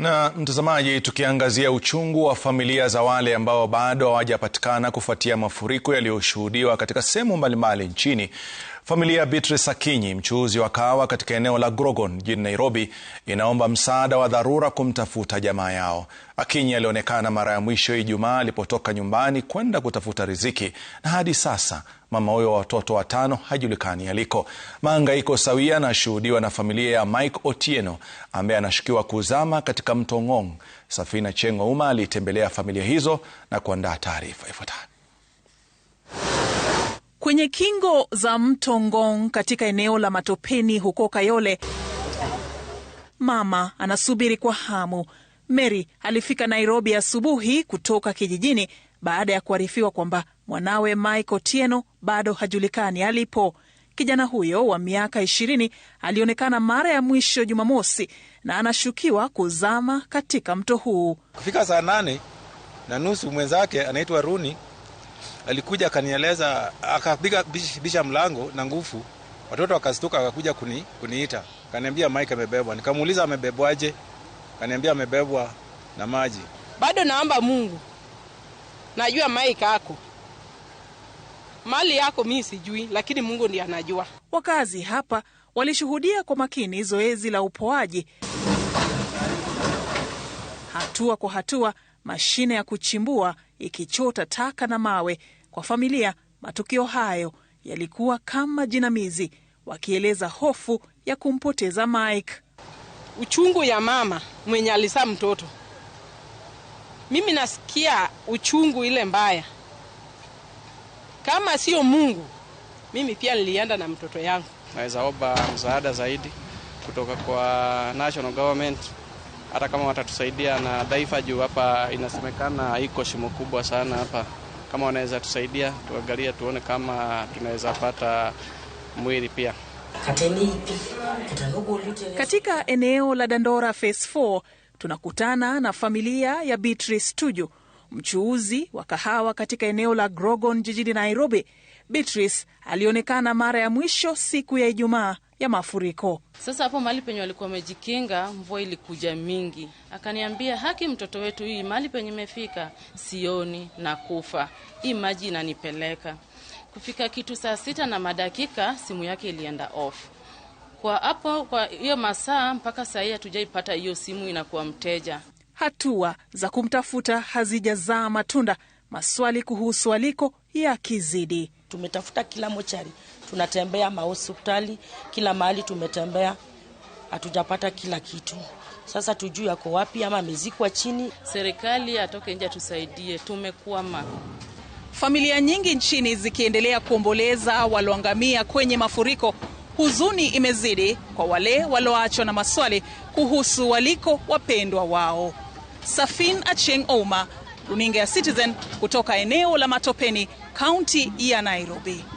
Na mtazamaji, tukiangazia uchungu wa familia za wale ambao bado hawajapatikana kufuatia mafuriko yaliyoshuhudiwa katika sehemu mbalimbali nchini. Familia ya Beatrice Akinyi, mchuuzi wa kahawa katika eneo la Grogon jijini Nairobi, inaomba msaada wa dharura kumtafuta jamaa yao. Akinyi alionekana mara ya mwisho Ijumaa alipotoka nyumbani kwenda kutafuta riziki, na hadi sasa mama huyo wa watoto 5 hajulikani aliko. Mahangaiko sawia yanashuhudiwa na familia ya Mike Otieno ambaye anashukiwa kuzama katika mto Ngong. Safina Achieng' Ouma alitembelea familia hizo na kuandaa taarifa ifuatayo. Kwenye kingo za mto Ngong katika eneo la Matopeni huko Kayole, mama anasubiri kwa hamu. Mary alifika Nairobi asubuhi kutoka kijijini baada ya kuarifiwa kwamba mwanawe Mike Otieno bado hajulikani alipo. Kijana huyo wa miaka 20 alionekana mara ya mwisho Jumamosi na anashukiwa kuzama katika mto huu. Kufika saa 8:30 mwenzake anaitwa Runi alikuja akanieleza, akapiga bisha mlango na nguvu. Watoto wakastuka, akakuja kuniita. Kaniambia Mike amebebwa. Nikamuuliza amebebwaje? Kaniambia amebebwa na maji. Bado naomba Mungu. Najua Mike ako. Mali yako mimi sijui, lakini Mungu ndiye anajua. Wakazi hapa walishuhudia kwa makini zoezi la upoaji. Hatua kwa hatua, mashine ya kuchimbua ikichota taka na mawe. Kwa familia, matukio hayo yalikuwa kama jinamizi, wakieleza hofu ya kumpoteza Mike. Uchungu ya mama mwenye alizaa mtoto. Mimi nasikia uchungu ile mbaya. Kama sio Mungu, mimi pia nilienda na mtoto yangu. Naweza omba msaada zaidi kutoka kwa national government, hata kama watatusaidia na taifa juu hapa inasemekana iko shimo kubwa sana hapa. Kama wanaweza tusaidia, tuangalie tuone kama tunaweza pata mwili pia. Katika eneo la Dandora Phase 4 tunakutana na familia ya Beatrice Tuju, mchuuzi wa kahawa katika eneo la Grogon jijini Nairobi. Beatrice alionekana mara ya mwisho siku ya Ijumaa ya mafuriko. Sasa hapo mahali penye walikuwa wamejikinga, mvua ilikuja mingi. Akaniambia, haki mtoto wetu, hii mahali penye imefika sioni na kufa. Hii maji inanipeleka. Kufika kitu saa 6 na madakika, simu yake ilienda off. Kwa hapo, kwa hiyo masaa mpaka saa hii hatujaipata hiyo simu, inakuwa mteja. Hatua za kumtafuta hazijazaa matunda, maswali kuhusu aliko yakizidi. Tumetafuta kila mochari, tunatembea mahospitali, kila mahali tumetembea, hatujapata kila kitu. Sasa tujui yako wapi, ama amezikwa chini. Serikali atoke nje tusaidie, tumekwama. Familia nyingi nchini zikiendelea kuomboleza walioangamia kwenye mafuriko. Huzuni imezidi kwa wale walioachwa na maswali kuhusu waliko wapendwa wao. Safina Achieng' Ouma, runinga ya Citizen kutoka eneo la Matopeni, kaunti ya Nairobi.